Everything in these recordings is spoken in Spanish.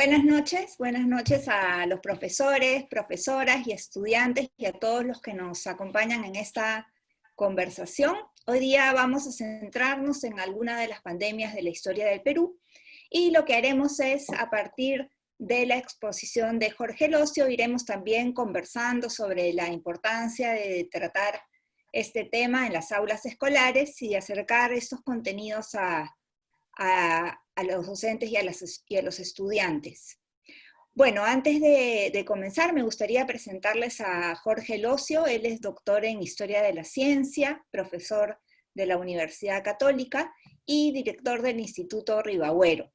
Buenas noches a los profesores, profesoras y estudiantes y a todos los que nos acompañan en esta conversación. Hoy día vamos a centrarnos en alguna de las pandemias de la historia del Perú y lo que haremos es, a partir de la exposición de Jorge Locio, iremos también conversando sobre la importancia de tratar este tema en las aulas escolares y acercar estos contenidos a los docentes y a los estudiantes. Bueno, antes de comenzar me gustaría presentarles a Jorge Locio. Él es doctor en Historia de la Ciencia, profesor de la Universidad Católica y director del Instituto Ribagüero.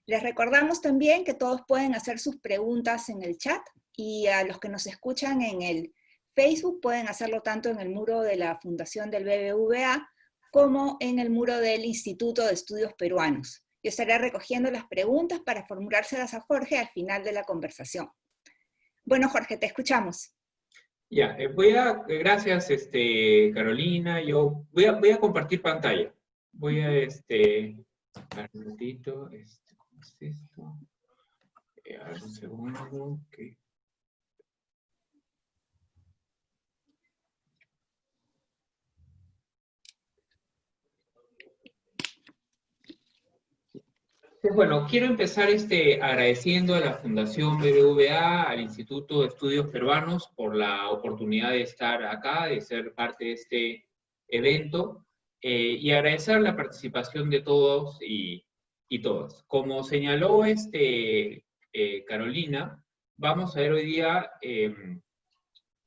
Les recordamos también que todos pueden hacer sus preguntas en el chat y a los que nos escuchan en el Facebook pueden hacerlo tanto en el muro de la Fundación del BBVA como en el muro del Instituto de Estudios Peruanos. Yo estaré recogiendo las preguntas para formulárselas a Jorge al final de la conversación. Bueno, Jorge, te escuchamos. Ya, gracias, Carolina. Yo voy a compartir pantalla. Voy a, un minutito, ¿cómo es esto? A ver, un segundo, ok. Bueno, quiero empezar agradeciendo a la Fundación BBVA, al Instituto de Estudios Peruanos, por la oportunidad de estar acá, de ser parte de este evento, y agradecer la participación de todos y todas. Como señaló Carolina, vamos a ver hoy día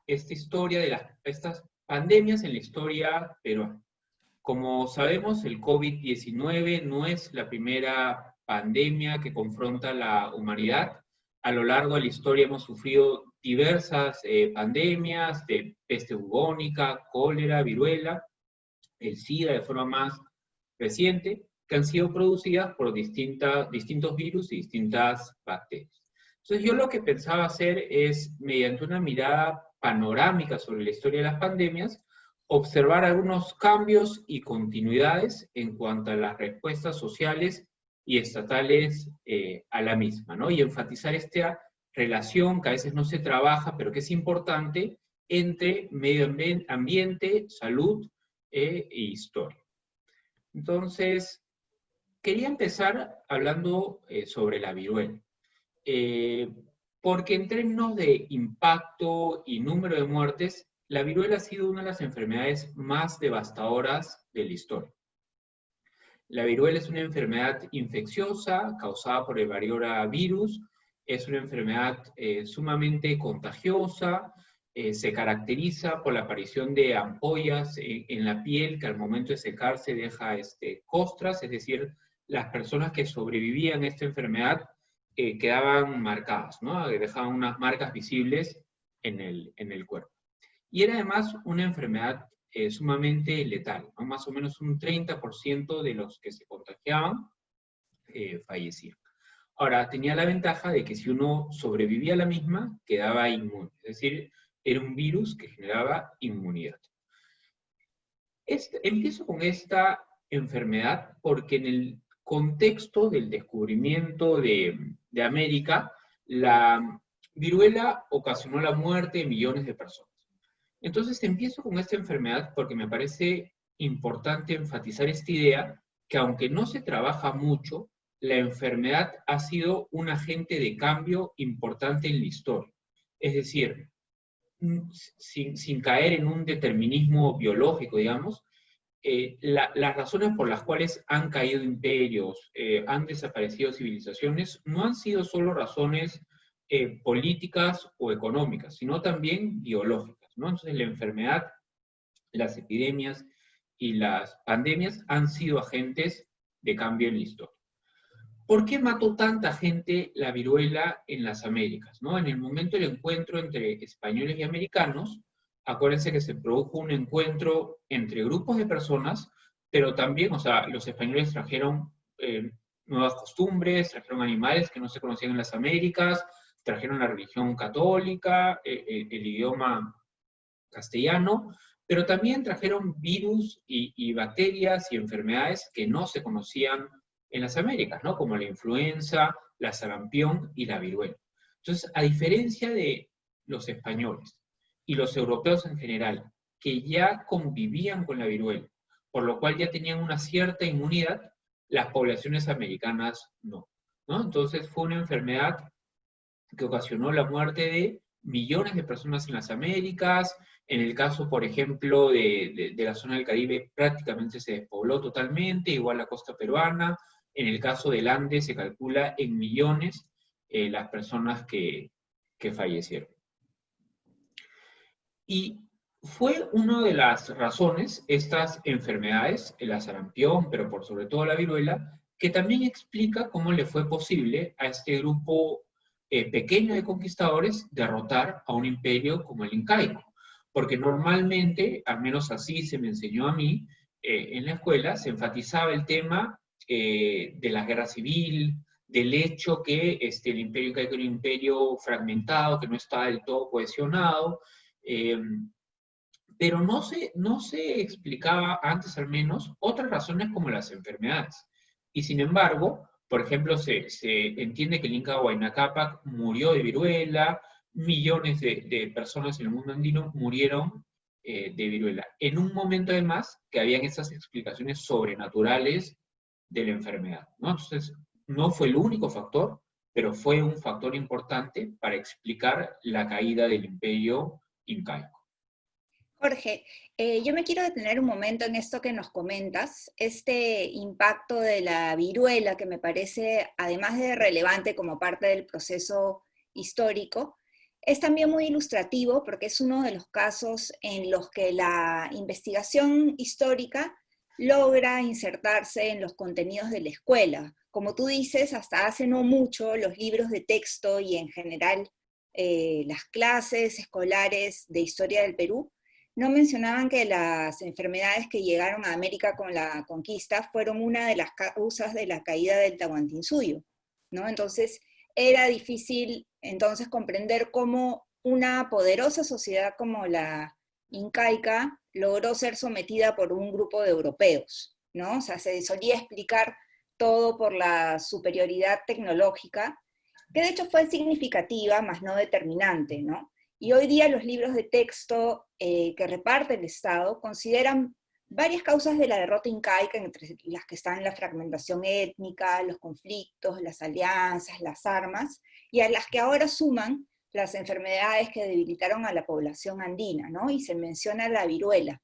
esta historia de estas pandemias en la historia peruana. Como sabemos, el COVID-19 no es la primera pandemia que confronta a la humanidad. A lo largo de la historia hemos sufrido diversas pandemias de peste bubónica, cólera, viruela, el SIDA de forma más reciente, que han sido producidas por distintos virus y distintas bacterias. Entonces yo lo que pensaba hacer es, mediante una mirada panorámica sobre la historia de las pandemias, observar algunos cambios y continuidades en cuanto a las respuestas sociales y estatales a la misma, ¿no? Y enfatizar esta relación que a veces no se trabaja, pero que es importante, entre medio ambiente, salud e historia. Entonces, quería empezar hablando sobre la viruela. Porque en términos de impacto y número de muertes, la viruela ha sido una de las enfermedades más devastadoras de la historia. La viruela es una enfermedad infecciosa causada por el variola virus, es una enfermedad sumamente contagiosa, se caracteriza por la aparición de ampollas en la piel que al momento de secarse deja costras, es decir, las personas que sobrevivían a esta enfermedad quedaban marcadas, ¿no? Dejaban unas marcas visibles en el cuerpo. Y era además una enfermedad sumamente letal, ¿no? Más o menos un 30% de los que se contagiaban fallecían. Ahora, tenía la ventaja de que si uno sobrevivía a la misma, quedaba inmune, es decir, era un virus que generaba inmunidad. Empiezo con esta enfermedad porque en el contexto del descubrimiento de América, la viruela ocasionó la muerte de millones de personas. Entonces empiezo con esta enfermedad porque me parece importante enfatizar esta idea que aunque no se trabaja mucho, la enfermedad ha sido un agente de cambio importante en la historia. Es decir, sin caer en un determinismo biológico, digamos, las razones por las cuales han caído imperios, han desaparecido civilizaciones, no han sido solo razones políticas o económicas, sino también biológicas, ¿no? Entonces la enfermedad, las epidemias y las pandemias han sido agentes de cambio en la historia. ¿Por qué mató tanta gente la viruela en las Américas, ¿no? En el momento del encuentro entre españoles y americanos, acuérdense que se produjo un encuentro entre grupos de personas, pero también, o sea, los españoles trajeron nuevas costumbres, trajeron animales que no se conocían en las Américas, trajeron la religión católica, el idioma castellano, pero también trajeron virus y bacterias y enfermedades que no se conocían en las Américas, ¿no? Como la influenza la sarampión y la viruela. Entonces, a diferencia de los españoles y los europeos en general, que ya convivían con la viruela, por lo cual ya tenían una cierta inmunidad, las poblaciones americanas no, ¿no? Entonces fue una enfermedad que ocasionó la muerte de millones de personas en las Américas. En el caso, por ejemplo, de la zona del Caribe, prácticamente se despobló totalmente, igual la costa peruana. En el caso del Andes, se calcula en millones las personas que fallecieron. Y fue una de las razones, estas enfermedades, el sarampión, pero por sobre todo la viruela, que también explica cómo le fue posible a este grupo pequeño de conquistadores derrotar a un imperio como el incaico. Porque normalmente, al menos así se me enseñó a mí, en la escuela se enfatizaba el tema de la guerra civil, del hecho que el imperio incaico era un imperio fragmentado, que no estaba del todo cohesionado, eh, pero no se explicaba antes al menos otras razones como las enfermedades. Y sin embargo, por ejemplo, se entiende que el Inca Huayna Cápac murió de viruela, millones de personas en el mundo andino murieron de viruela. En un momento además que habían esas explicaciones sobrenaturales de la enfermedad, ¿no? Entonces, no fue el único factor, pero fue un factor importante para explicar la caída del imperio incaico. Jorge, yo me quiero detener un momento en esto que nos comentas, este impacto de la viruela que me parece, además de relevante como parte del proceso histórico, es también muy ilustrativo porque es uno de los casos en los que la investigación histórica logra insertarse en los contenidos de la escuela. Como tú dices, hasta hace no mucho los libros de texto y en general las clases escolares de historia del Perú no mencionaban que las enfermedades que llegaron a América con la conquista fueron una de las causas de la caída del Tahuantinsuyo, ¿no? Entonces, era difícil entonces comprender cómo una poderosa sociedad como la incaica logró ser sometida por un grupo de europeos, ¿no? O sea, se solía explicar todo por la superioridad tecnológica, que de hecho fue significativa, mas no determinante, ¿no? Y hoy día los libros de texto que reparte el Estado consideran varias causas de la derrota incaica, entre las que están la fragmentación étnica, los conflictos, las alianzas, las armas, y a las que ahora suman las enfermedades que debilitaron a la población andina, ¿no? Y se menciona la viruela.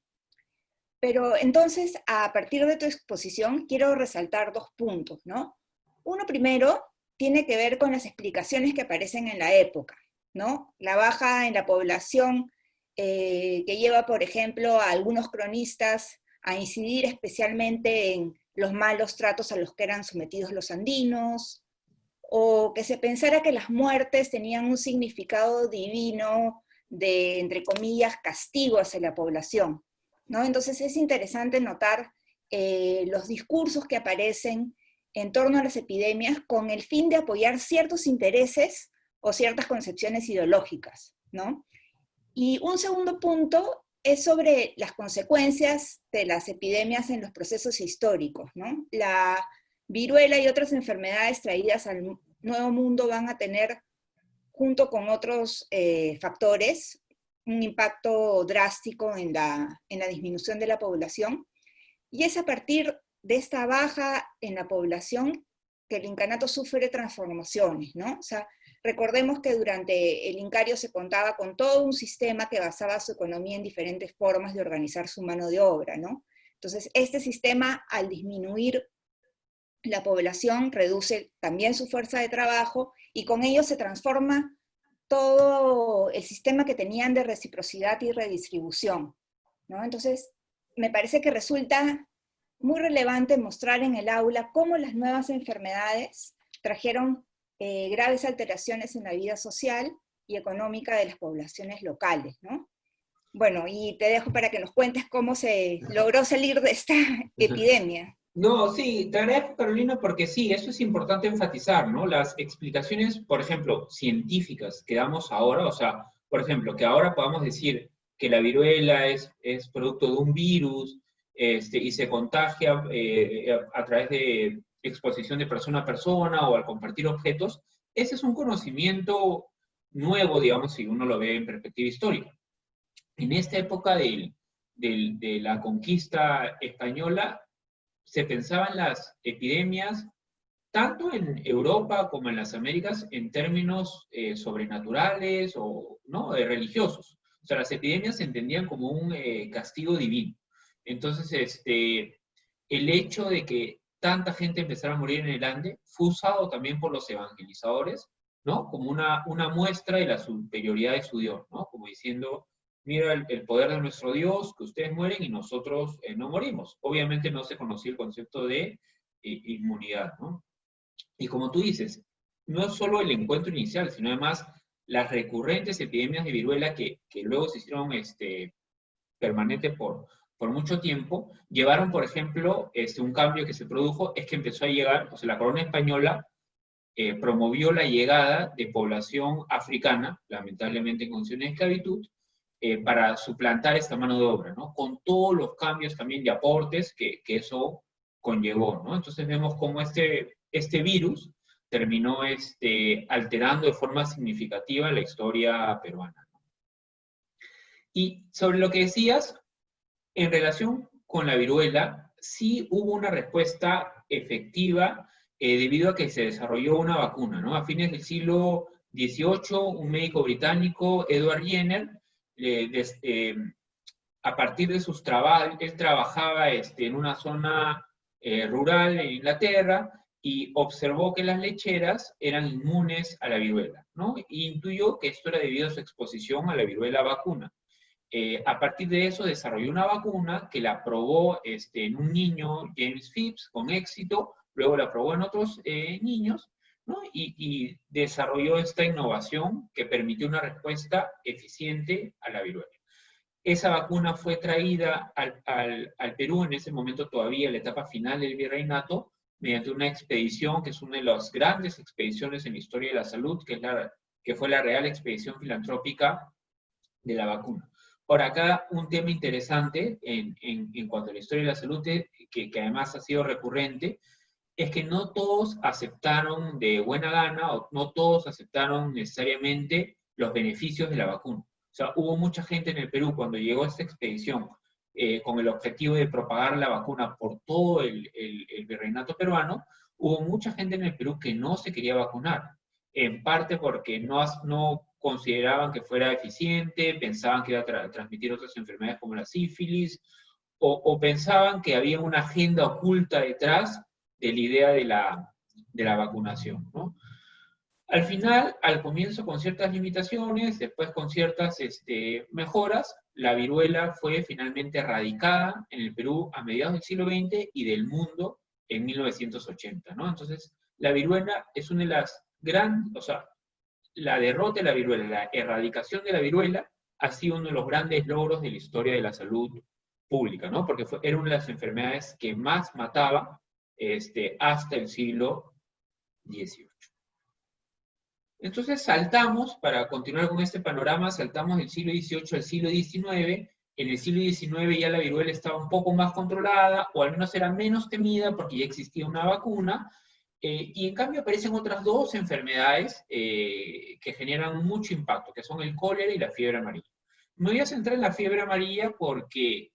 Pero entonces, a partir de tu exposición, quiero resaltar dos puntos, ¿no? Uno primero tiene que ver con las explicaciones que aparecen en la época, ¿no? La baja en la población que lleva, por ejemplo, a algunos cronistas a incidir especialmente en los malos tratos a los que eran sometidos los andinos, o que se pensara que las muertes tenían un significado divino de, entre comillas, castigo hacia la población, ¿no? Entonces es interesante notar los discursos que aparecen en torno a las epidemias con el fin de apoyar ciertos intereses o ciertas concepciones ideológicas, ¿no? Y un segundo punto es sobre las consecuencias de las epidemias en los procesos históricos, ¿no? La viruela y otras enfermedades traídas al Nuevo Mundo van a tener, junto con otros factores, un impacto drástico en la disminución de la población, y es a partir de esta baja en la población que el incanato sufre transformaciones, ¿no? O sea, recordemos que durante el Incario se contaba con todo un sistema que basaba su economía en diferentes formas de organizar su mano de obra, ¿no? Entonces, este sistema, al disminuir la población, reduce también su fuerza de trabajo y con ello se transforma todo el sistema que tenían de reciprocidad y redistribución, ¿no? Entonces, me parece que resulta muy relevante mostrar en el aula cómo las nuevas enfermedades trajeron graves alteraciones en la vida social y económica de las poblaciones locales, ¿no? Bueno, y te dejo para que nos cuentes cómo se logró salir de esta epidemia. No, sí, te agradezco, Carolina, porque sí, eso es importante enfatizar, ¿no? Las explicaciones, por ejemplo, científicas que damos ahora, o sea, por ejemplo, que ahora podamos decir que la viruela es producto de un virus y se contagia a través exposición de persona a persona o al compartir objetos, ese es un conocimiento nuevo, digamos, si uno lo ve en perspectiva histórica. En esta época de la conquista española, se pensaban las epidemias tanto en Europa como en las Américas en términos sobrenaturales o ¿no? Religiosos. O sea, las epidemias se entendían como un castigo divino. Entonces, el hecho de que tanta gente empezara a morir en el Ande fue usado también por los evangelizadores, ¿no? Como una muestra de la superioridad de su Dios, ¿no? Como diciendo, mira el poder de nuestro Dios, que ustedes mueren y nosotros no morimos. Obviamente no se conocía el concepto de inmunidad, ¿no? Y como tú dices, no es solo el encuentro inicial, sino además las recurrentes epidemias de viruela que luego se hicieron permanentes por mucho tiempo, llevaron, por ejemplo, un cambio que se produjo, es que empezó a llegar, o sea, la corona española promovió la llegada de población africana, lamentablemente en condiciones de esclavitud, para suplantar esta mano de obra, ¿no? Con todos los cambios también de aportes que eso conllevó, ¿no? Entonces vemos cómo este virus terminó alterando de forma significativa la historia peruana. Y sobre lo que decías, en relación con la viruela, sí hubo una respuesta efectiva debido a que se desarrolló una vacuna, ¿no? A fines del siglo XVIII, un médico británico, Edward Jenner, a partir de sus trabajos, él trabajaba en una zona rural en Inglaterra y observó que las lecheras eran inmunes a la viruela, ¿no? Y intuyó que esto era debido a su exposición a la viruela vacuna. A partir de eso desarrolló una vacuna que la probó en un niño, James Phipps, con éxito, luego la probó en otros niños, ¿no? Y desarrolló esta innovación que permitió una respuesta eficiente a la viruela. Esa vacuna fue traída al Perú en ese momento todavía, en la etapa final del virreinato, mediante una expedición que es una de las grandes expediciones en la historia de la salud, que fue la Real Expedición Filantrópica de la vacuna. Por acá, un tema interesante en cuanto a la historia de la salud, que además ha sido recurrente, es que no todos aceptaron de buena gana, o no todos aceptaron necesariamente los beneficios de la vacuna. O sea, hubo mucha gente en el Perú cuando llegó a esta expedición con el objetivo de propagar la vacuna por todo el virreinato peruano, hubo mucha gente en el Perú que no se quería vacunar, en parte porque no consideraban que fuera eficiente, pensaban que iba a transmitir otras enfermedades como la sífilis, o pensaban que había una agenda oculta detrás de la idea de la vacunación, ¿no? Al final, al comienzo con ciertas limitaciones, después con ciertas mejoras, la viruela fue finalmente erradicada en el Perú a mediados del siglo XX y del mundo en 1980, ¿no? Entonces, la viruela es una de las grandes, o sea, la derrota de la viruela, la erradicación de la viruela, ha sido uno de los grandes logros de la historia de la salud pública, ¿no? Porque era una de las enfermedades que más mataba hasta el siglo XVIII. Entonces saltamos, para continuar con este panorama, saltamos del siglo XVIII al siglo XIX. En el siglo XIX ya la viruela estaba un poco más controlada, o al menos era menos temida porque ya existía una vacuna, y en cambio aparecen otras dos enfermedades que generan mucho impacto, que son el cólera y la fiebre amarilla. Me voy a centrar en la fiebre amarilla porque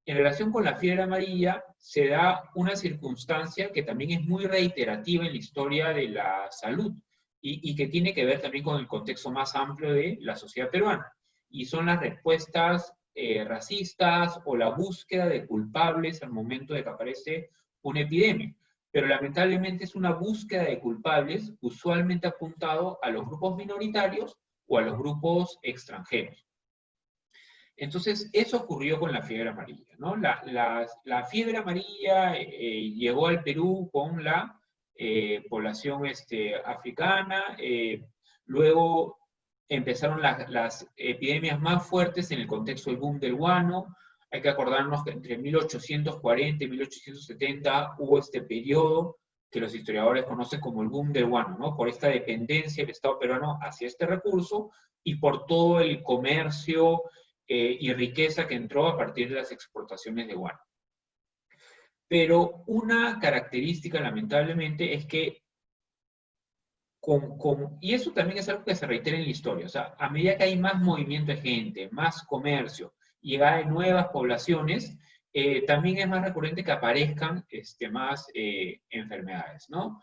en relación con la fiebre amarilla se da una circunstancia que también es muy reiterativa en la historia de la salud y que tiene que ver también con el contexto más amplio de la sociedad peruana. Y son las respuestas racistas o la búsqueda de culpables al momento de que aparece una epidemia. Pero lamentablemente es una búsqueda de culpables usualmente apuntado a los grupos minoritarios o a los grupos extranjeros. Entonces, eso ocurrió con la fiebre amarilla, ¿no? La fiebre amarilla llegó al Perú con la población africana, luego empezaron las epidemias más fuertes en el contexto del boom del guano. Hay que acordarnos que entre 1840 y 1870 hubo este periodo que los historiadores conocen como el boom del guano, ¿no? Por esta dependencia del Estado peruano hacia este recurso y por todo el comercio y riqueza que entró a partir de las exportaciones de guano. Pero una característica, lamentablemente, es que y eso también es algo que se reitera en la historia, o sea, a medida que hay más movimiento de gente, más comercio, llegada de nuevas poblaciones, también es más recurrente que aparezcan más enfermedades, ¿no?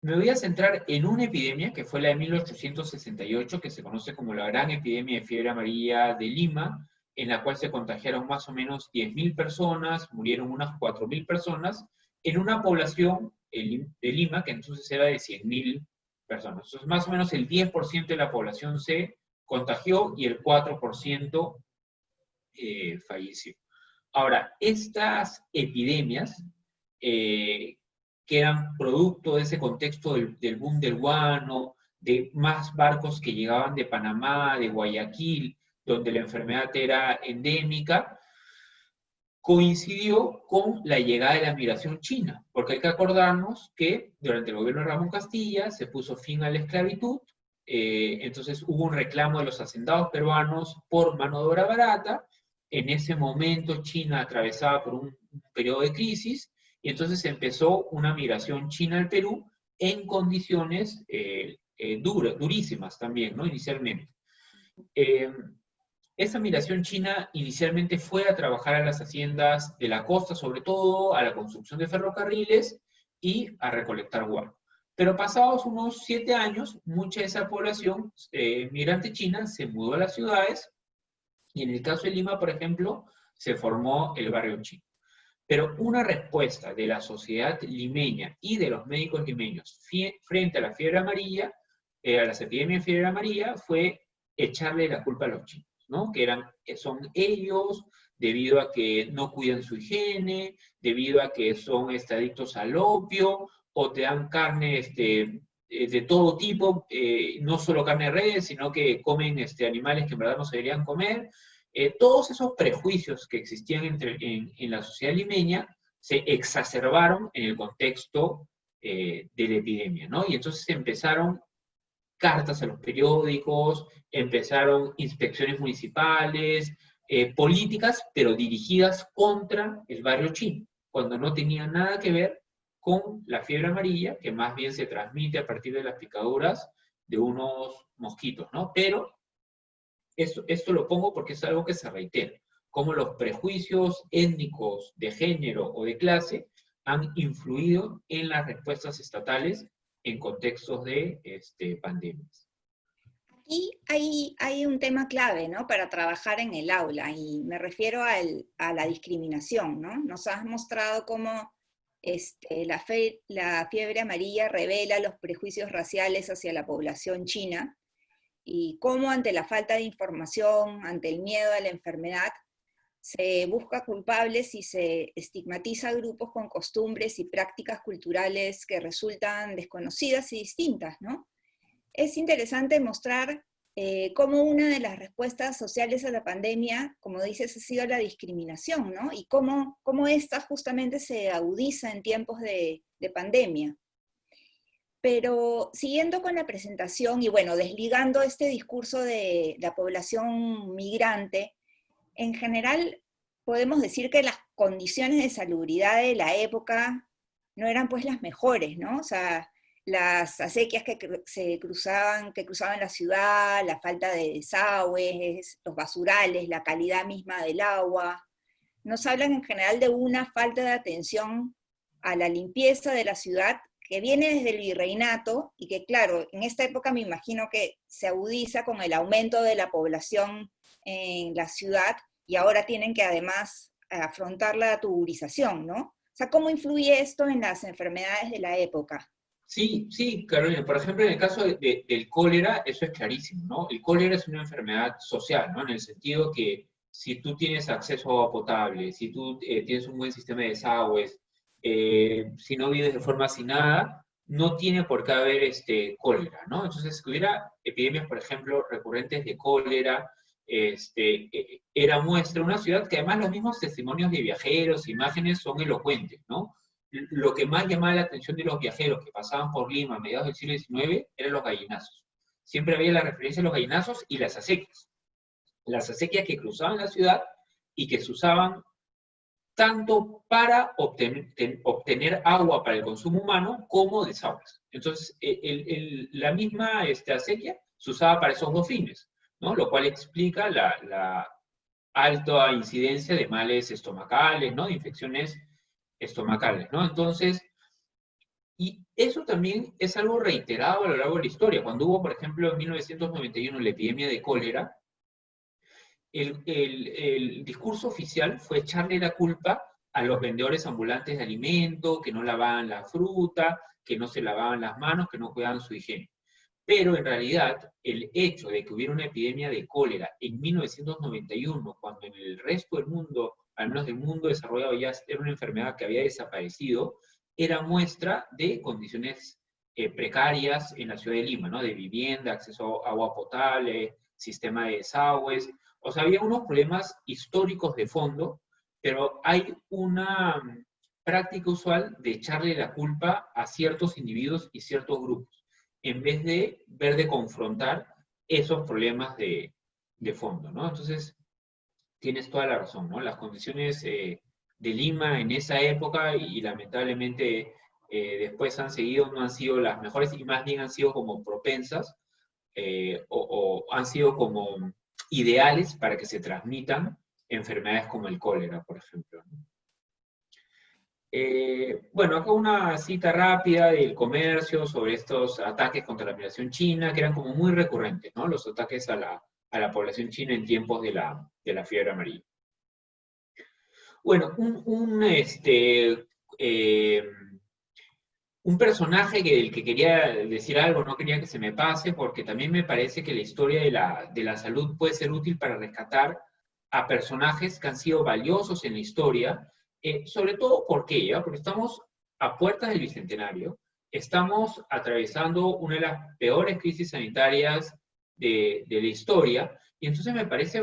Me voy a centrar en una epidemia que fue la de 1868, que se conoce como la Gran Epidemia de Fiebre Amarilla de Lima, en la cual se contagiaron más o menos 10.000 personas, murieron unas 4.000 personas, en una población de Lima que entonces era de 100.000 personas. Entonces, más o menos el 10% de la población se contagió y el 4% falleció. Ahora, estas epidemias que eran producto de ese contexto del boom del guano, de más barcos que llegaban de Panamá, de Guayaquil, donde la enfermedad era endémica, coincidió con la llegada de la migración china, porque hay que acordarnos que durante el gobierno de Ramón Castilla se puso fin a la esclavitud, entonces hubo un reclamo de los hacendados peruanos por mano de obra barata. En ese momento China atravesaba por un periodo de crisis, y entonces empezó una migración china al Perú en condiciones durísimas también, ¿no? Inicialmente. Esa migración china inicialmente fue a trabajar a las haciendas de la costa, sobre todo a la construcción de ferrocarriles y a recolectar guano. Pero pasados unos 7 años, mucha de esa población migrante china se mudó a las ciudades, y en el caso de Lima, por ejemplo, se formó el barrio chino. Pero una respuesta de la sociedad limeña y de los médicos limeños frente a la fiebre amarilla, a las epidemias de fiebre amarilla, fue echarle la culpa a los chinos, ¿no? Son ellos, debido a que no cuidan su higiene, debido a que son adictos al opio, o te dan carne de todo tipo, no solo carne de res, sino que comen animales que en verdad no se deberían comer. Todos esos prejuicios que existían en la sociedad limeña se exacerbaron en el contexto de la epidemia, ¿no? Y entonces empezaron cartas a los periódicos, empezaron inspecciones municipales, políticas, pero dirigidas contra el barrio chino, cuando no tenía nada que ver con la fiebre amarilla, que más bien se transmite a partir de las picaduras de unos mosquitos, ¿no? Pero esto lo pongo porque es algo que se reitera, cómo los prejuicios étnicos, de género o de clase han influido en las respuestas estatales en contextos de pandemias. Aquí hay un tema clave, ¿no?, para trabajar en el aula, y me refiero a la discriminación, ¿no? Nos has mostrado cómo la fiebre amarilla revela los prejuicios raciales hacia la población china, y cómo ante la falta de información, ante el miedo a la enfermedad, se busca culpables y se estigmatiza a grupos con costumbres y prácticas culturales que resultan desconocidas y distintas, ¿no? Es interesante mostrar cómo una de las respuestas sociales a la pandemia, como dices, ha sido la discriminación, ¿no? Y cómo esta justamente se agudiza en tiempos de pandemia. Pero siguiendo con la presentación y bueno, desligando este discurso de la población migrante, en general podemos decir que las condiciones de salubridad de la época no eran pues las mejores, ¿no? O sea, las acequias que cruzaban la ciudad, la falta de desagües, los basurales, la calidad misma del agua, nos hablan en general de una falta de atención a la limpieza de la ciudad que viene desde el virreinato y que, claro, en esta época me imagino que se agudiza con el aumento de la población en la ciudad, y ahora tienen que además afrontar la tuburización, ¿no? O sea, ¿cómo influye esto en las enfermedades de la época? Sí, sí, Carolina. Por ejemplo, en el caso del cólera, eso es clarísimo, ¿no? El cólera es una enfermedad social, ¿no? En el sentido que si tú tienes acceso a agua potable, si tú tienes un buen sistema de desagües, si no vives de forma hacinada, no tiene por qué haber cólera, ¿no? Entonces, si hubiera epidemias, por ejemplo, recurrentes de cólera, era muestra una ciudad que además los mismos testimonios de viajeros, imágenes son elocuentes, ¿no? Lo que más llamaba la atención de los viajeros que pasaban por Lima a mediados del siglo XIX eran los gallinazos. Siempre había la referencia a los gallinazos y las acequias. Las acequias que cruzaban la ciudad y que se usaban tanto para obtener agua para el consumo humano como desagües. Entonces, la misma acequia se usaba para esos dos fines, ¿no? Lo cual explica la alta incidencia de males estomacales, ¿no? De infecciones estomacales, ¿no? Entonces, y eso también es algo reiterado a lo largo de la historia. Cuando hubo, por ejemplo, en 1991 la epidemia de cólera, el discurso oficial fue echarle la culpa a los vendedores ambulantes de alimentos, que no lavaban la fruta, que no se lavaban las manos, que no cuidaban su higiene. Pero en realidad, el hecho de que hubiera una epidemia de cólera en 1991, cuando en el resto del mundo, al menos del mundo desarrollado, ya era una enfermedad que había desaparecido, era muestra de condiciones precarias en la ciudad de Lima, ¿no? De vivienda, acceso a agua potable, sistema de desagües. O sea, había unos problemas históricos de fondo, pero hay una práctica usual de echarle la culpa a ciertos individuos y ciertos grupos, en vez de ver de confrontar esos problemas de fondo, ¿no? Entonces, tienes toda la razón, ¿no? Las condiciones de Lima en esa época y lamentablemente después han seguido, no han sido las mejores y más bien han sido como propensas o han sido como ideales para que se transmitan enfermedades como el cólera, por ejemplo, ¿no? Bueno, acá una cita rápida del comercio sobre estos ataques contra la migración china, que eran como muy recurrentes, ¿no? Los ataques a la población china en tiempos de la fiebre amarilla. Bueno, un personaje del que quería decir algo, no quería que se me pase, porque también me parece que la historia de la salud puede ser útil para rescatar a personajes que han sido valiosos en la historia, sobre todo porque estamos a puertas del Bicentenario, estamos atravesando una de las peores crisis sanitarias de la historia, y entonces me parece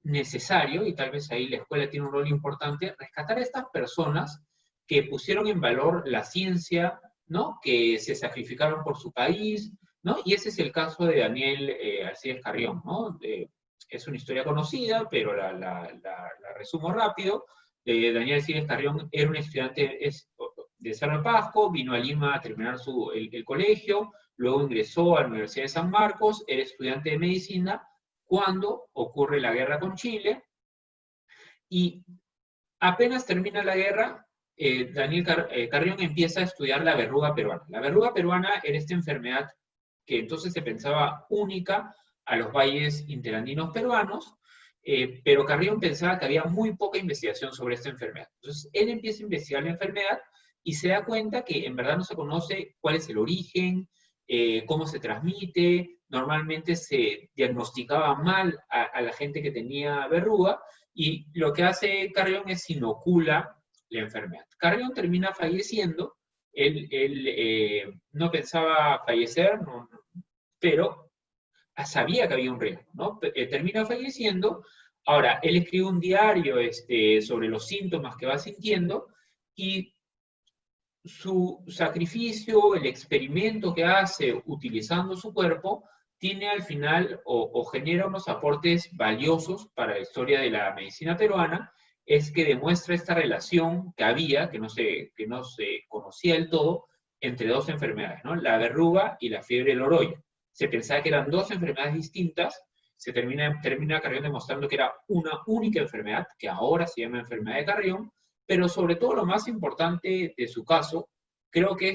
necesario, y tal vez ahí la escuela tiene un rol importante, rescatar a estas personas que pusieron en valor la ciencia, ¿no? Que se sacrificaron por su país, ¿no? Y ese es el caso de Daniel Alcides Carrión, ¿no? Es una historia conocida, pero la resumo rápido. Daniel Alcides Carrión era un estudiante de Cerro de Pasco, vino a Lima a terminar el colegio, luego ingresó a la Universidad de San Marcos, era estudiante de medicina cuando ocurre la guerra con Chile, y apenas termina la guerra, Daniel Carrión empieza a estudiar la verruga peruana. La verruga peruana era esta enfermedad que entonces se pensaba única a los valles interandinos peruanos, pero Carrión pensaba que había muy poca investigación sobre esta enfermedad. Entonces él empieza a investigar la enfermedad y se da cuenta que en verdad no se conoce cuál es el origen, cómo se transmite. Normalmente se diagnosticaba mal a la gente que tenía verruga, y lo que hace Carrión es inocula la enfermedad. Carrión termina falleciendo, él no pensaba fallecer, pero sabía que había un riesgo, ¿no? Termina falleciendo. Ahora, él escribe un diario sobre los síntomas que va sintiendo, y su sacrificio, el experimento que hace utilizando su cuerpo, tiene al final o genera unos aportes valiosos para la historia de la medicina peruana, es que demuestra esta relación que había, que no se conocía del todo, entre dos enfermedades, ¿no? La verruga y la fiebre del Oroya. Se pensaba que eran dos enfermedades distintas, se termina Carrión demostrando que era una única enfermedad, que ahora se llama enfermedad de Carrión, pero sobre todo lo más importante de su caso, creo que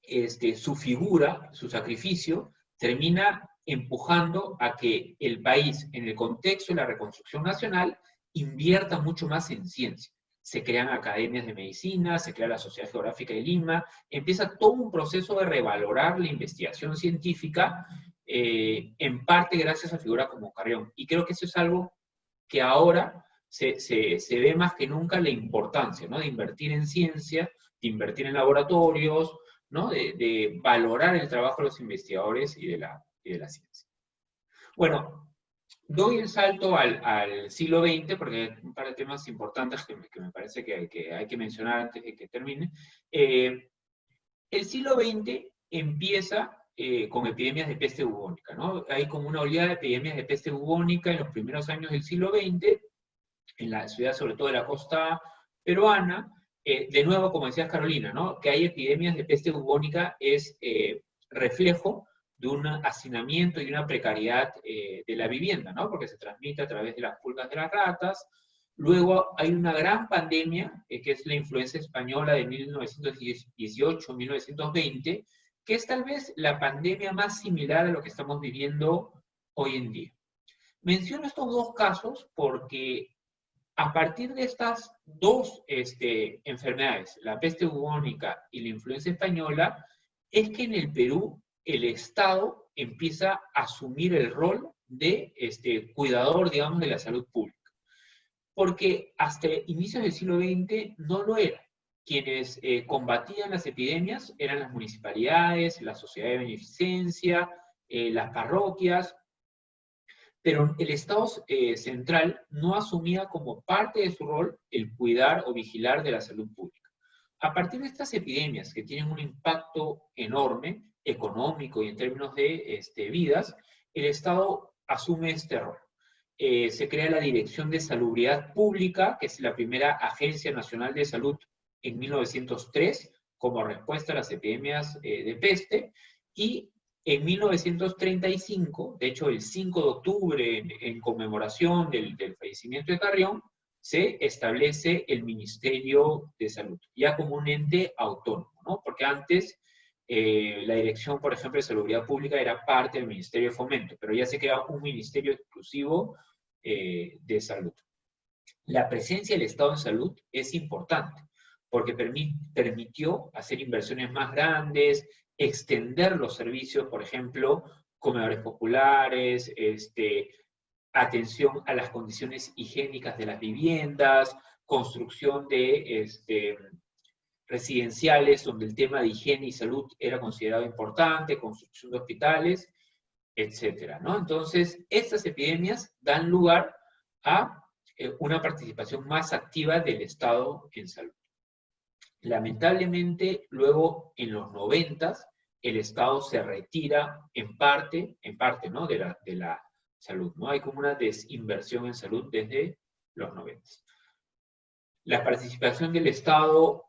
es que su figura, su sacrificio, termina empujando a que el país, en el contexto de la reconstrucción nacional, invierta mucho más en ciencia. Se crean academias de medicina, se crea la Sociedad Geográfica de Lima, empieza todo un proceso de revalorar la investigación científica, en parte gracias a figuras como Carrión. Y creo que eso es algo que ahora se ve más que nunca la importancia, ¿no? De invertir en ciencia, de invertir en laboratorios, ¿no? De valorar el trabajo de los investigadores y de la ciencia. Bueno, doy el salto al siglo XX, porque hay un par de temas importantes que me parece que hay que mencionar antes de que termine. El siglo XX empieza con epidemias de peste bubónica, ¿no? Hay como una oleada de epidemias de peste bubónica en los primeros años del siglo XX, en la ciudad, sobre todo de la costa peruana. De nuevo, como decías Carolina, ¿no? Que hay epidemias de peste bubónica es reflejo de un hacinamiento y una precariedad de la vivienda, ¿no? Porque se transmite a través de las pulgas de las ratas. Luego hay una gran pandemia, que es la influenza española de 1918-1920, que es tal vez la pandemia más similar a lo que estamos viviendo hoy en día. Menciono estos dos casos porque a partir de estas dos enfermedades, la peste bubónica y la influenza española, es que en el Perú el Estado empieza a asumir el rol de cuidador, digamos, de la salud pública. Porque hasta inicios del siglo XX no lo era. Quienes combatían las epidemias eran las municipalidades, la sociedad de beneficencia, las parroquias, pero el Estado central no asumía como parte de su rol el cuidar o vigilar de la salud pública. A partir de estas epidemias que tienen un impacto enorme, económico y en términos de vidas, el Estado asume este rol. Se crea la Dirección de Salubridad Pública, que es la primera agencia nacional de salud en 1903, como respuesta a las epidemias de peste, y en 1935, de hecho el 5 de octubre, en conmemoración del fallecimiento de Carrión, se establece el Ministerio de Salud, ya como un ente autónomo, ¿no? Porque antes la Dirección, por ejemplo, de Salubridad Pública era parte del Ministerio de Fomento, pero ya se crea un ministerio exclusivo de salud. La presencia del Estado en salud es importante, porque permitió hacer inversiones más grandes, extender los servicios, por ejemplo, comedores populares, atención a las condiciones higiénicas de las viviendas, construcción de residenciales donde el tema de higiene y salud era considerado importante, construcción de hospitales, etcétera, ¿no? Entonces, estas epidemias dan lugar a una participación más activa del Estado en salud. Lamentablemente, luego en los 90s, el Estado se retira en parte, ¿no? de la salud, ¿no? Hay como una desinversión en salud desde los 90s. La participación del Estado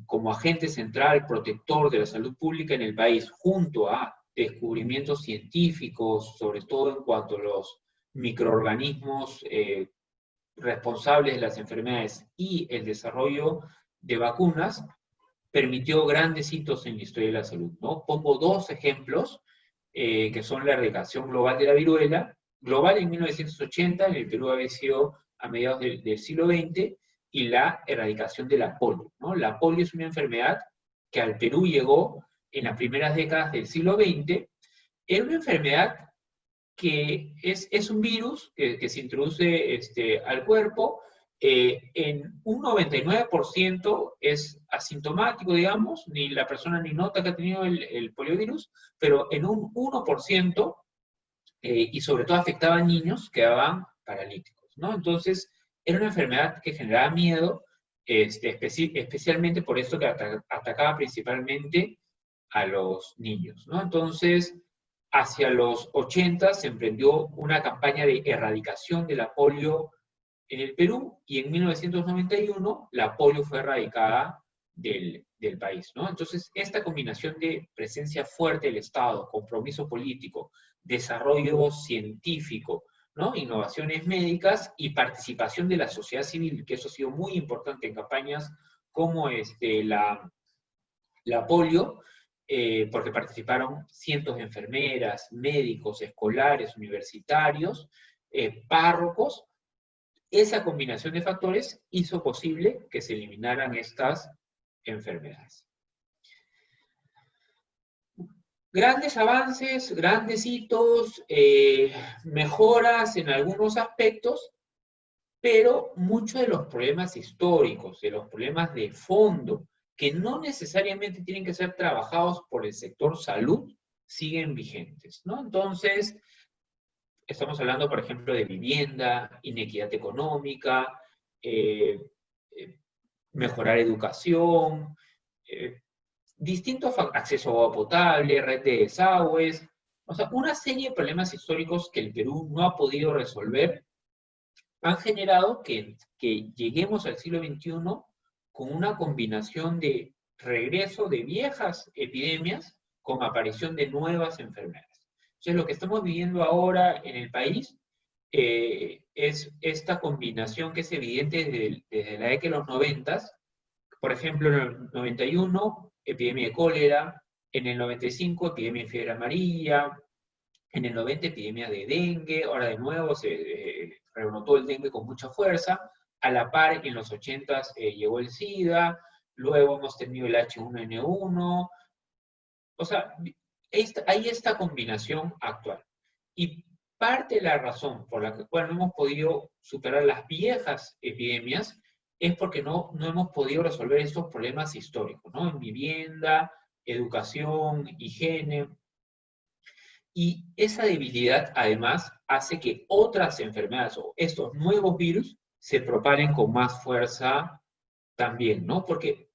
como agente central, protector de la salud pública en el país, junto a descubrimientos científicos, sobre todo en cuanto a los microorganismos responsables de las enfermedades y el desarrollo de vacunas, permitió grandes hitos en la historia de la salud, ¿no? Pongo dos ejemplos, que son la erradicación global de la viruela, global en 1980, en el Perú había sido a mediados del siglo XX, y la erradicación de la polio, ¿no? La polio es una enfermedad que al Perú llegó en las primeras décadas del siglo XX. Era una enfermedad que es un virus que se introduce al cuerpo, en un 99% es asintomático, digamos, ni la persona ni nota que ha tenido el poliovirus, pero en un 1%, y sobre todo afectaba a niños, quedaban paralíticos, ¿no? Entonces, era una enfermedad que generaba miedo, especialmente por esto que atacaba principalmente a los niños, ¿no? Entonces, hacia los 80 se emprendió una campaña de erradicación de la polio en el Perú, y en 1991 la polio fue erradicada del país, ¿no? Entonces, esta combinación de presencia fuerte del Estado, compromiso político, desarrollo científico, ¿no? Innovaciones médicas y participación de la sociedad civil, que eso ha sido muy importante en campañas como la polio, porque participaron cientos de enfermeras, médicos, escolares, universitarios, párrocos. Esa combinación de factores hizo posible que se eliminaran estas enfermedades. Grandes avances, grandes hitos, mejoras en algunos aspectos, pero muchos de los problemas históricos, de los problemas de fondo, que no necesariamente tienen que ser trabajados por el sector salud, siguen vigentes, ¿no? Entonces, estamos hablando, por ejemplo, de vivienda, inequidad económica, mejorar educación, distintos acceso a agua potable, red de desagües, o sea, una serie de problemas históricos que el Perú no ha podido resolver han generado que lleguemos al siglo XXI con una combinación de regreso de viejas epidemias con aparición de nuevas enfermedades. Entonces, lo que estamos viviendo ahora en el país es esta combinación que es evidente desde la década de los 90. Por ejemplo, en el 91, epidemia de cólera; en el 95, epidemia de fiebre amarilla; en el 90, epidemia de dengue; ahora de nuevo se rebrotó el dengue con mucha fuerza; a la par, en los 80 llegó el SIDA; luego hemos tenido el H1N1. O sea, hay esta combinación actual. Y parte de la razón por la cual no hemos podido superar las viejas epidemias es porque no hemos podido resolver estos problemas históricos, ¿no? En vivienda, educación, higiene. Y esa debilidad, además, hace que otras enfermedades o estos nuevos virus se propaguen con más fuerza también, ¿no? Porque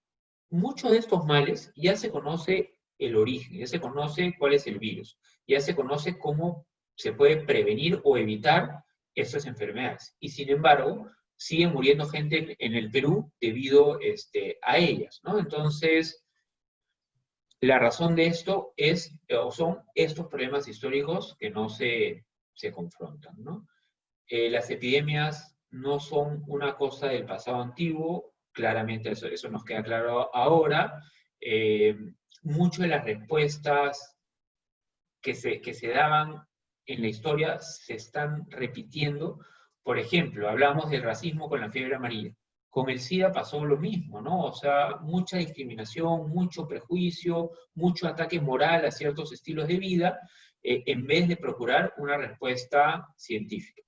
muchos de estos males ya se conoce el origen, ya se conoce cuál es el virus, ya se conoce cómo se puede prevenir o evitar estas enfermedades. Y sin embargo, sigue muriendo gente en el Perú debido a ellas, ¿no? Entonces, la razón de esto es, o son estos problemas históricos que no se confrontan, ¿no? Las epidemias no son una cosa del pasado antiguo, claramente eso nos queda claro ahora. Eh, Muchas de las respuestas que se daban en la historia se están repitiendo. Por ejemplo, hablamos del racismo con la fiebre amarilla. Con el SIDA pasó lo mismo, ¿no? O sea, mucha discriminación, mucho prejuicio, mucho ataque moral a ciertos estilos de vida, en vez de procurar una respuesta científica.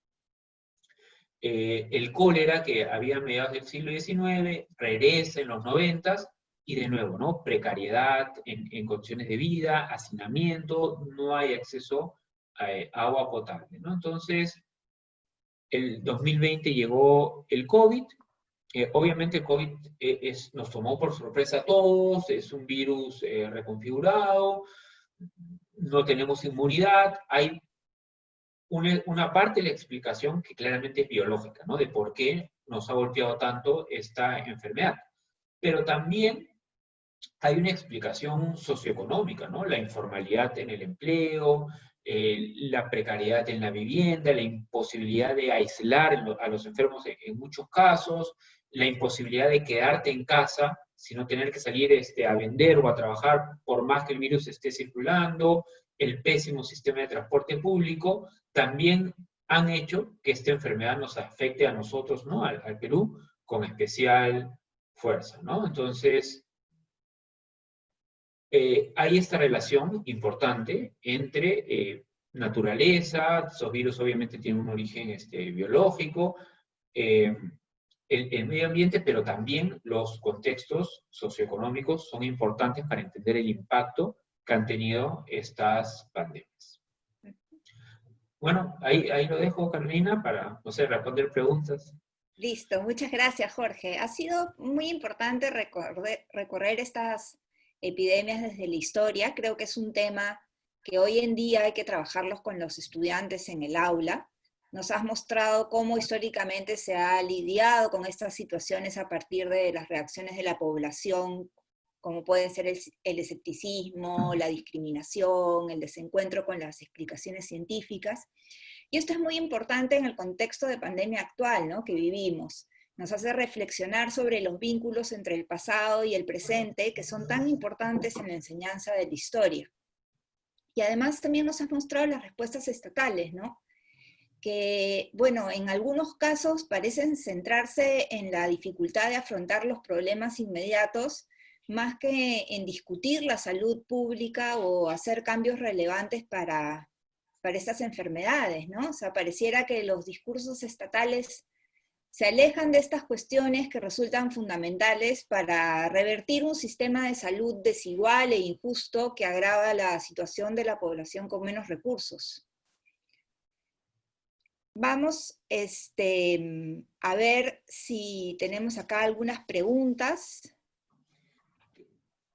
El cólera, que había a mediados del siglo XIX, regresa en los 90, y de nuevo, ¿no? Precariedad en condiciones de vida, hacinamiento, no hay acceso a agua potable, ¿no? Entonces, el 2020 llegó el COVID. Obviamente el COVID nos tomó por sorpresa a todos, es un virus reconfigurado, no tenemos inmunidad. Hay una parte de la explicación que claramente es biológica, ¿no? De por qué nos ha golpeado tanto esta enfermedad. Pero también hay una explicación socioeconómica, ¿no? La informalidad en el empleo, la precariedad en la vivienda, la imposibilidad de aislar a los enfermos en muchos casos, la imposibilidad de quedarte en casa, sino tener que salir a vender o a trabajar por más que el virus esté circulando, el pésimo sistema de transporte público, también han hecho que esta enfermedad nos afecte a nosotros, ¿no? Al Perú, con especial fuerza, ¿no? Entonces, hay esta relación importante entre naturaleza; esos virus obviamente tienen un origen biológico, eh, el medio ambiente, pero también los contextos socioeconómicos son importantes para entender el impacto que han tenido estas pandemias. Bueno, ahí lo dejo, Carolina, para, no sé, responder preguntas. Listo, muchas gracias, Jorge. Ha sido muy importante recorrer estas epidemias desde la historia. Creo que es un tema que hoy en día hay que trabajarlos con los estudiantes en el aula. Nos has mostrado cómo históricamente se ha lidiado con estas situaciones a partir de las reacciones de la población, como pueden ser el escepticismo, la discriminación, el desencuentro con las explicaciones científicas. Y esto es muy importante en el contexto de pandemia actual, ¿no?, que vivimos. Nos hace reflexionar sobre los vínculos entre el pasado y el presente, que son tan importantes en la enseñanza de la historia. Y además también nos has mostrado las respuestas estatales, ¿no?, que, bueno, en algunos casos parecen centrarse en la dificultad de afrontar los problemas inmediatos, más que en discutir la salud pública o hacer cambios relevantes para estas enfermedades, ¿no? O sea, pareciera que los discursos estatales se alejan de estas cuestiones que resultan fundamentales para revertir un sistema de salud desigual e injusto que agrava la situación de la población con menos recursos. Vamos a ver si tenemos acá algunas preguntas.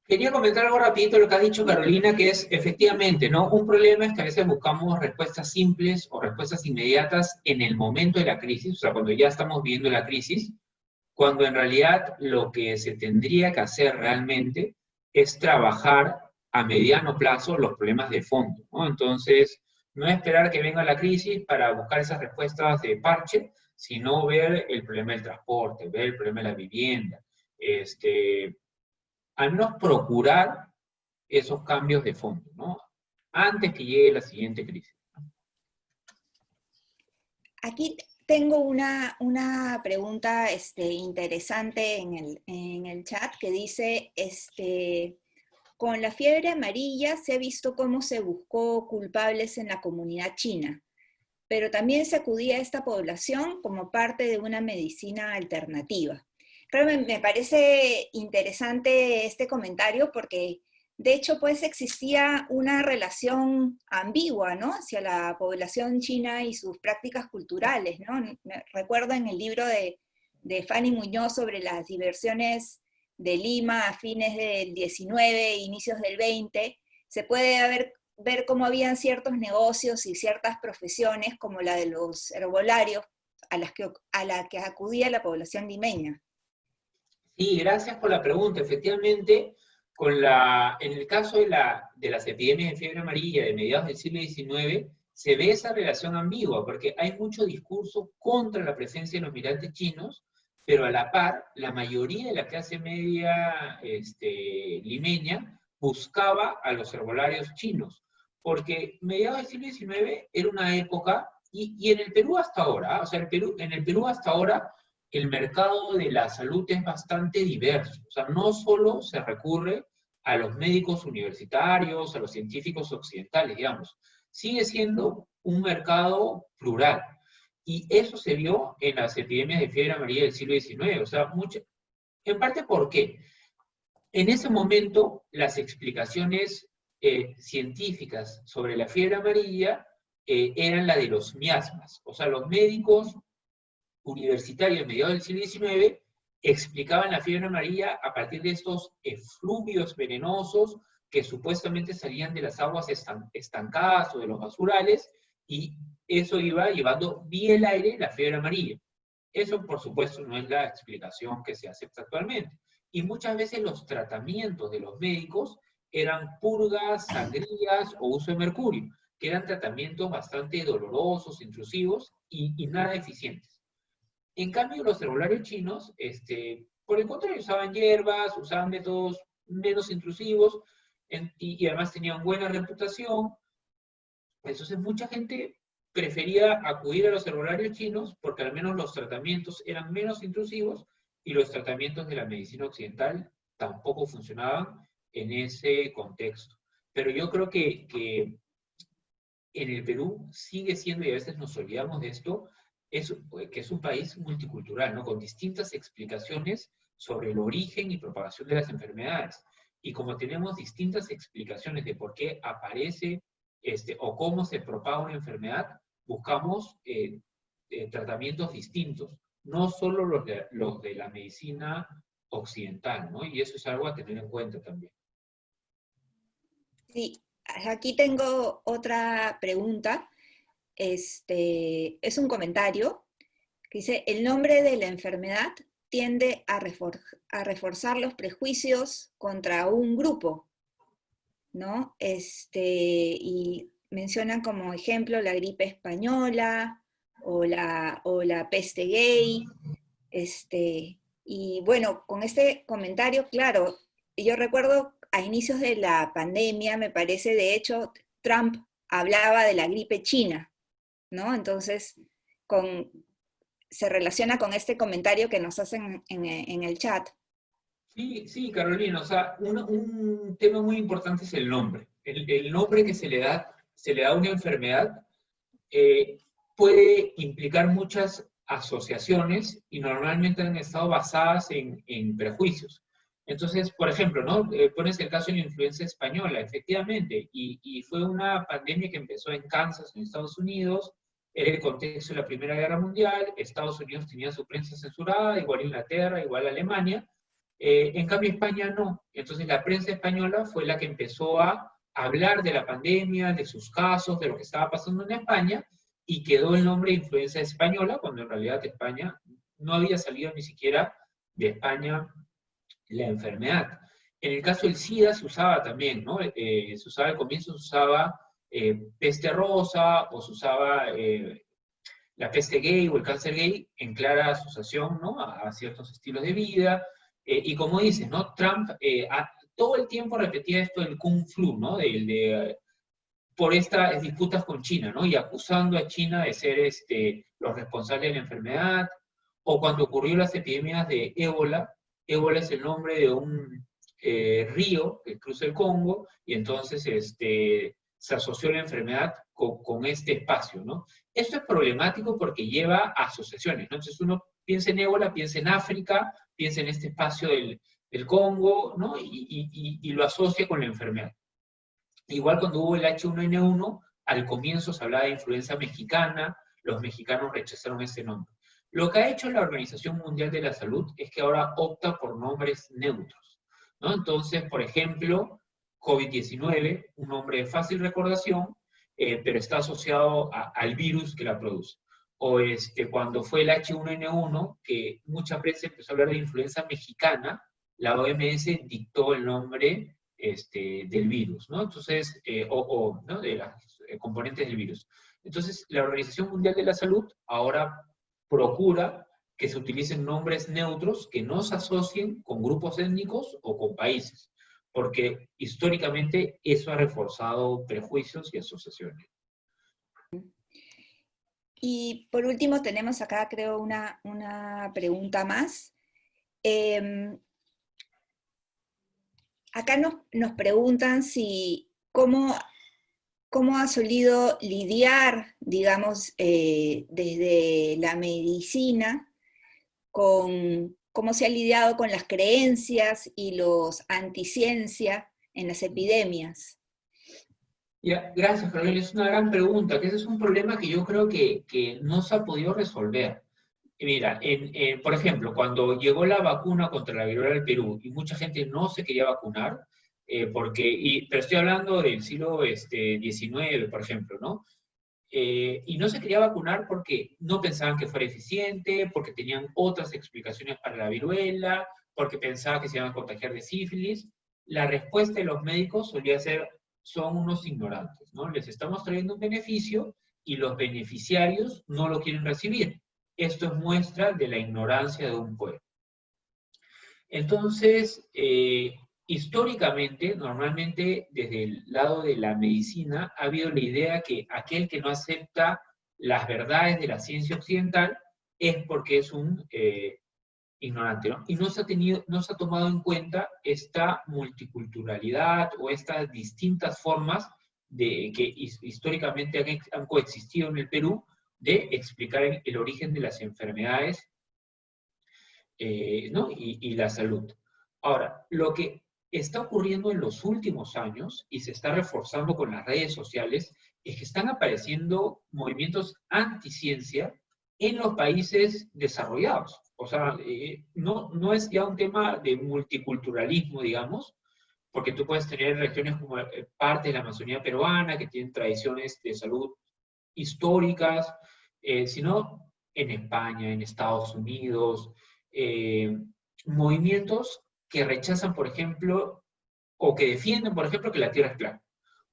Quería comentar algo rapidito lo que ha dicho Carolina, que es efectivamente, ¿no? Un problema es que a veces buscamos respuestas simples o respuestas inmediatas en el momento de la crisis, o sea, cuando ya estamos viviendo la crisis, cuando en realidad lo que se tendría que hacer realmente es trabajar a mediano plazo los problemas de fondo, ¿no? Entonces, no esperar que venga la crisis para buscar esas respuestas de parche, sino ver el problema del transporte, ver el problema de la vivienda, al menos procurar esos cambios de fondo, ¿no? Antes que llegue la siguiente crisis. Aquí tengo una pregunta interesante en el chat que dice, con la fiebre amarilla se ha visto cómo se buscó culpables en la comunidad china, pero también se acudía a esta población como parte de una medicina alternativa. Creo que me parece interesante este comentario porque de hecho pues existía una relación ambigua, ¿no? Hacia la población china y sus prácticas culturales, ¿no? Recuerdo en el libro de Fanny Muñoz sobre las diversiones de Lima a fines del 19, inicios del 20, se puede ver cómo habían ciertos negocios y ciertas profesiones, como la de los herbolarios, a la que acudía la población limeña. Sí, gracias por la pregunta. Efectivamente, en el caso de las epidemias de fiebre amarilla de mediados del siglo XIX, se ve esa relación ambigua, porque hay mucho discurso contra la presencia de los migrantes chinos, pero a la par, la mayoría de la clase media limeña buscaba a los herbolarios chinos, porque mediados del siglo XIX era una época, y en el Perú hasta ahora, o sea, en el Perú hasta ahora, el mercado de la salud es bastante diverso. O sea, no solo se recurre a los médicos universitarios, a los científicos occidentales, digamos. Sigue siendo un mercado plural. Y eso se vio en las epidemias de fiebre amarilla del siglo XIX. O sea, en parte, ¿por qué? En ese momento, las explicaciones científicas sobre la fiebre amarilla eran la de los miasmas. O sea, los médicos universitarios a mediados del siglo XIX explicaban la fiebre amarilla a partir de estos efluvios venenosos que supuestamente salían de las aguas estancadas o de los basurales, y eso iba llevando vía el aire la fiebre amarilla. Eso, por supuesto, no es la explicación que se acepta actualmente. Y muchas veces los tratamientos de los médicos eran purgas, sangrías o uso de mercurio, que eran tratamientos bastante dolorosos, intrusivos y nada eficientes. En cambio, los herbolarios chinos, por el contrario, usaban hierbas, usaban métodos menos intrusivos y además tenían buena reputación. Entonces, mucha gente prefería acudir a los herbolarios chinos porque al menos los tratamientos eran menos intrusivos y los tratamientos de la medicina occidental tampoco funcionaban en ese contexto. Pero yo creo que en el Perú sigue siendo, y a veces nos olvidamos de esto, que es un país multicultural, ¿no? Con distintas explicaciones sobre el origen y propagación de las enfermedades. Y como tenemos distintas explicaciones de por qué aparece o cómo se propaga una enfermedad, buscamos tratamientos distintos, no solo los de la medicina occidental, ¿no? Y eso es algo a tener en cuenta también. Sí, aquí tengo otra pregunta. Es un comentario que dice, el nombre de la enfermedad tiende a reforzar los prejuicios contra un grupo, ¿no? Y mencionan como ejemplo la gripe española o la peste gay. Y bueno, con este comentario, claro, yo recuerdo a inicios de la pandemia, me parece, de hecho, Trump hablaba de la gripe china, ¿no? Entonces, se relaciona con este comentario que nos hacen en el chat. Sí, sí, Carolina, o sea, un tema muy importante es el nombre. El nombre que se le da a una enfermedad puede implicar muchas asociaciones y normalmente han estado basadas en prejuicios. Entonces, por ejemplo, ¿no? Pones el caso de la influenza española, efectivamente, y fue una pandemia que empezó en Kansas, en Estados Unidos, era el contexto de la Primera Guerra Mundial, Estados Unidos tenía su prensa censurada, igual Inglaterra, igual Alemania, En cambio, España no. Entonces, la prensa española fue la que empezó a hablar de la pandemia, de sus casos, de lo que estaba pasando en España, y quedó el nombre de influenza española, cuando en realidad España no había salido ni siquiera de España la enfermedad. En el caso del SIDA se usaba también, ¿no? Se usaba al comienzo, se usaba peste rosa, o se usaba la peste gay o el cáncer gay en clara asociación, ¿no? A ciertos estilos de vida. Y como dices, ¿no? Trump todo el tiempo repetía esto del Kung Flu, ¿no? Por estas disputas con China, ¿no? Y acusando a China de ser los responsables de la enfermedad. O cuando ocurrió las epidemias de ébola. Ébola es el nombre de un río que cruza el Congo, y entonces se asoció la enfermedad con este espacio, ¿no? Esto es problemático porque lleva a asociaciones, ¿no? Entonces uno piensa en ébola, piensa en África, piensa en este espacio del Congo, ¿no? Y lo asocia con la enfermedad. Igual cuando hubo el H1N1, al comienzo se hablaba de influenza mexicana, los mexicanos rechazaron ese nombre. Lo que ha hecho la Organización Mundial de la Salud es que ahora opta por nombres neutros, ¿no? Entonces, por ejemplo, COVID-19, un nombre de fácil recordación, pero está asociado al virus que la produce. O cuando fue el H1N1, que mucha prensa empezó a hablar de influenza mexicana, la OMS dictó el nombre del virus, ¿no? Entonces, ¿no? De las componentes del virus. Entonces, la Organización Mundial de la Salud ahora procura que se utilicen nombres neutros que no se asocien con grupos étnicos o con países, porque históricamente eso ha reforzado prejuicios y asociaciones. Y por último tenemos acá, creo, una pregunta más. Acá nos preguntan cómo ha solido lidiar, digamos, desde la medicina, cómo se ha lidiado con las creencias y los anticiencia en las epidemias. Ya, gracias, Carolina. Es una gran pregunta, que ese es un problema que yo creo que no se ha podido resolver. Mira, por ejemplo, cuando llegó la vacuna contra la viruela al Perú y mucha gente no se quería vacunar, pero estoy hablando del siglo XIX, por ejemplo, ¿no? Y no se quería vacunar porque no pensaban que fuera eficiente, porque tenían otras explicaciones para la viruela, porque pensaban que se iban a contagiar de sífilis. La respuesta de los médicos solía ser: son unos ignorantes, ¿no? Les estamos trayendo un beneficio y los beneficiarios no lo quieren recibir. Esto es muestra de la ignorancia de un pueblo. Entonces, históricamente, normalmente, desde el lado de la medicina, ha habido la idea que aquel que no acepta las verdades de la ciencia occidental es porque es un ignorante, ¿no? Y no se ha tomado en cuenta esta multiculturalidad o estas distintas formas que históricamente han coexistido en el Perú, de explicar el origen de las enfermedades, ¿no? y la salud. Ahora, lo que está ocurriendo en los últimos años, y se está reforzando con las redes sociales, es que están apareciendo movimientos anticiencia en los países desarrollados. O sea, no es ya un tema de multiculturalismo, digamos, porque tú puedes tener regiones como parte de la Amazonía peruana, que tienen tradiciones de salud históricas, sino en España, en Estados Unidos, movimientos que rechazan, por ejemplo, o que defienden, por ejemplo, que la Tierra es plana,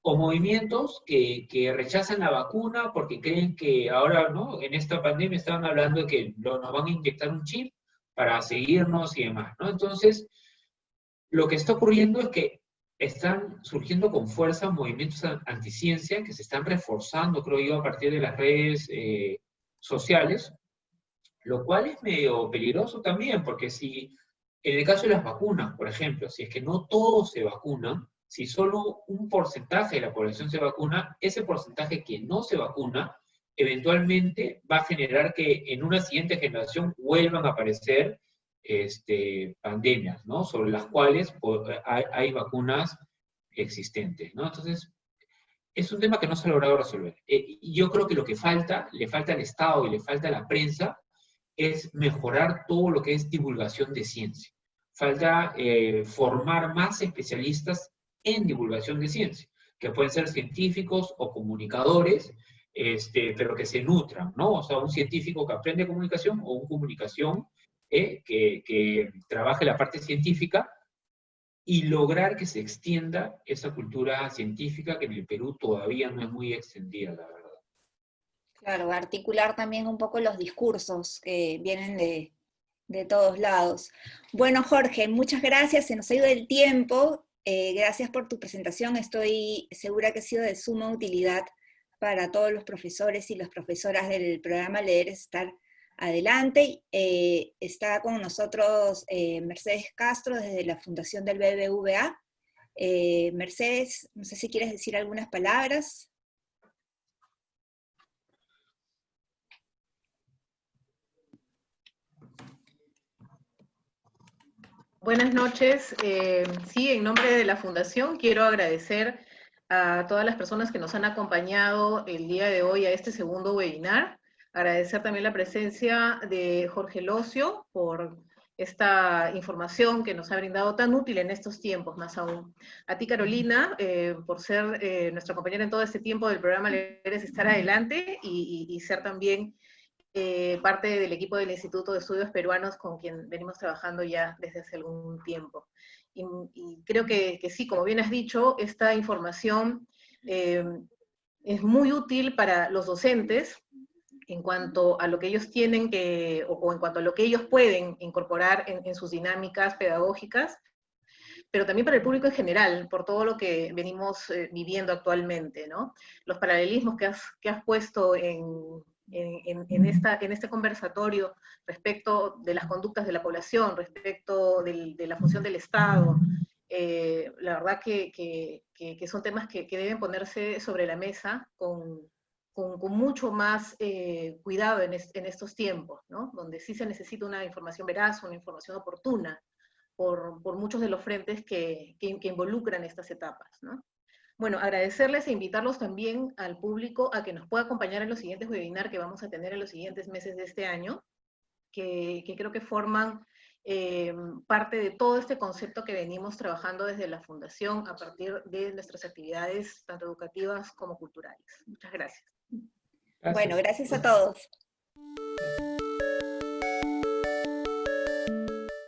o movimientos que rechazan la vacuna porque creen que ahora, ¿no? En esta pandemia estaban hablando de que nos van a inyectar un chip para seguirnos y demás, ¿no? Entonces, lo que está ocurriendo es que están surgiendo con fuerza movimientos anticiencia que se están reforzando, creo yo, a partir de las redes sociales, lo cual es medio peligroso también, porque si, en el caso de las vacunas, por ejemplo, si es que no todos se vacunan, si solo un porcentaje de la población se vacuna, ese porcentaje que no se vacuna, eventualmente va a generar que en una siguiente generación vuelvan a aparecer pandemias, ¿no? Sobre las cuales hay vacunas existentes, ¿no? Entonces, es un tema que no se ha logrado resolver. Y yo creo que lo que le falta al Estado y le falta a la prensa, es mejorar todo lo que es divulgación de ciencia. falta formar más especialistas en divulgación de ciencia, que pueden ser científicos o comunicadores, pero que se nutran, ¿no? O sea, un científico que aprende comunicación o un comunicación que trabaje la parte científica y lograr que se extienda esa cultura científica que en el Perú todavía no es muy extendida, la verdad. Claro, articular también un poco los discursos que vienen de todos lados. Bueno, Jorge, muchas gracias, se nos ha ido el tiempo. Gracias por tu presentación, estoy segura que ha sido de suma utilidad para todos los profesores y las profesoras del programa Leer es Estar Adelante. Está con nosotros Mercedes Castro desde la Fundación del BBVA. Mercedes, no sé si quieres decir algunas palabras. Buenas noches. Sí, en nombre de la Fundación quiero agradecer a todas las personas que nos han acompañado el día de hoy a este segundo webinar. Agradecer también la presencia de Jorge Locio por esta información que nos ha brindado tan útil en estos tiempos, más aún. A ti, Carolina, por ser nuestra compañera en todo este tiempo del programa Leer es Estar Adelante y ser también parte del equipo del Instituto de Estudios Peruanos con quien venimos trabajando ya desde hace algún tiempo. Y creo que sí, como bien has dicho, esta información es muy útil para los docentes en cuanto a lo que ellos tienen que, o en cuanto a lo que ellos pueden incorporar en sus dinámicas pedagógicas, pero también para el público en general, por todo lo que venimos viviendo actualmente, ¿no? Los paralelismos que has puesto en este conversatorio respecto de las conductas de la población, respecto de la función del Estado, la verdad que son temas que deben ponerse sobre la mesa con mucho más cuidado en estos tiempos, ¿no? Donde sí se necesita una información veraz, una información oportuna, por muchos de los frentes que involucran estas etapas, ¿no? Bueno, agradecerles e invitarlos también al público a que nos pueda acompañar en los siguientes webinars que vamos a tener en los siguientes meses de este año, que creo que forman parte de todo este concepto que venimos trabajando desde la Fundación a partir de nuestras actividades tanto educativas como culturales. Muchas gracias. Bueno, Gracias. gracias a todos.